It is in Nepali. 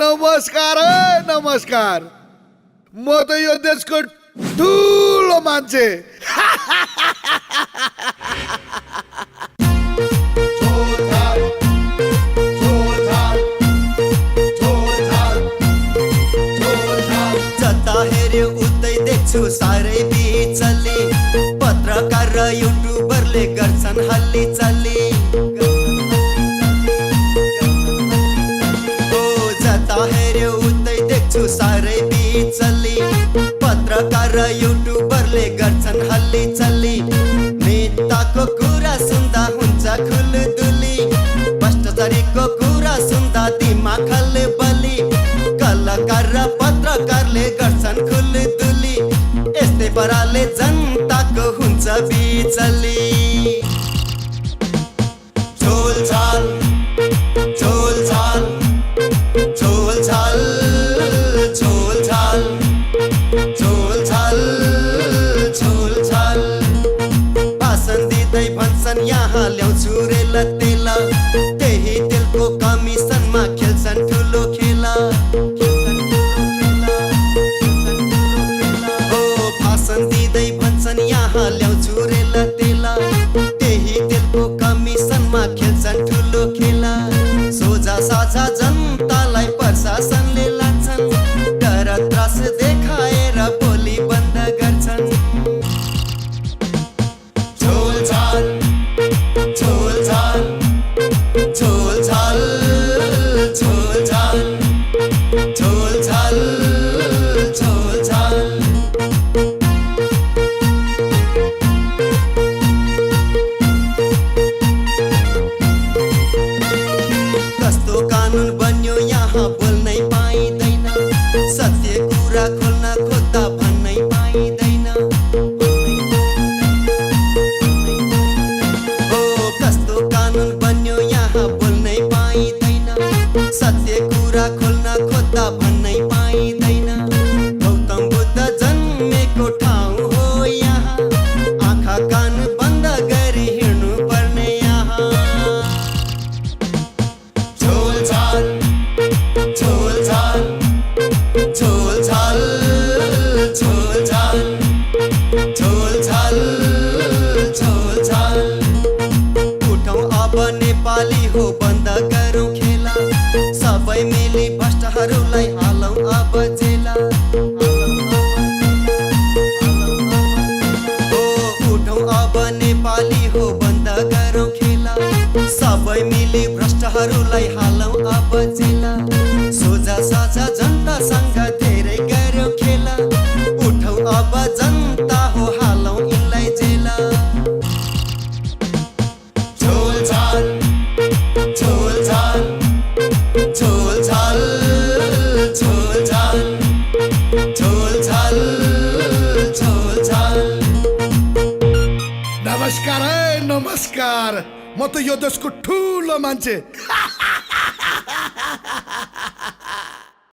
नमस्कार नमस्कार। म त यो देशको ठुलो मान्छे। जता हेऱ्यो उतै देख्छु साह्रै बिचली, पत्रकार र युट्युबरले गर्छन् हल्ली चल्ली। जता हेऱ्यो उतै देख्छु साह्रै बिचली, पत्रकार र युट्युबरले गर्छन् हल्ली चल्ली। नेताको कुरा सुन्दा हुन्छ खुलदुली, भ्रष्टाचारीको कुरा सुन्दा दिमाग खलबली। कलाकार र पत्रकारले गर्छन् खुलदुली, यस्तै पाराले जनताको हुन्छ बिचली। झोलझाल झोलझाल झोलझाल झोलझाल झोलझाल झोलझाल। भाषण दिँदै भन्छन् यहाँ ल्याउँछु रेल तेल, त्यही तेलको कमिसनमा खेल्छन् ठुलो खेला। भाषण दिँदै भन्छन् यहाँ ल्याउँछु रेल तेल, त्यही तेलको कमिसनमा खेल्छन् ठुलो खेला। सोझा साझा जनतालाई प्रशासनले लान्छन्, डर त्रास देखाएर बोली बन्द गर्छन्। झोलझाल झोलझाल झोलझाल झोलझाल झोलझाल झोलझाल। कस्तो कानुन बन्यो यहाँ बोल्नै पाइँदैन, सत्य कुरा खोल्न खोज्दा भन्नै पाइँदैन। कस्तो कानुन बन्यो यहाँ बोल्नै पाइँदैन, सत्य कुरा खोल्न खोज्दा भन्नै पाइँदैन। गौतम बुद्ध जन्मेको ठाउँ हो यहाँ, आँखा कान बन्द गरी हिँड्नु पर्ने यहाँ। झोलझाल झोलझाल झोलझाल झोलझाल झोलझाल झोलझाल। उठौँ अब नेपाली हो बन्द गरौँ खेला, सबै मिली भ्रष्टहरूलाई हालौँ अब जेला। उठौँ अब नेपाली हो बन्द गरौँ खेला, सबै मिली भ्रष्टहरूलाई हालौँ अब जेला। सोझा साझा जनतासँग धेरै गर्यो खेला, उठौँ अब जनता हो हालौँ यिनलाई जेला। झोलझाल झोलझाल झोलझाल झोलझाल झोलझाल झोलझाल। नमस्कार नमस्कार। म त यो देशको ठुलो मान्छे।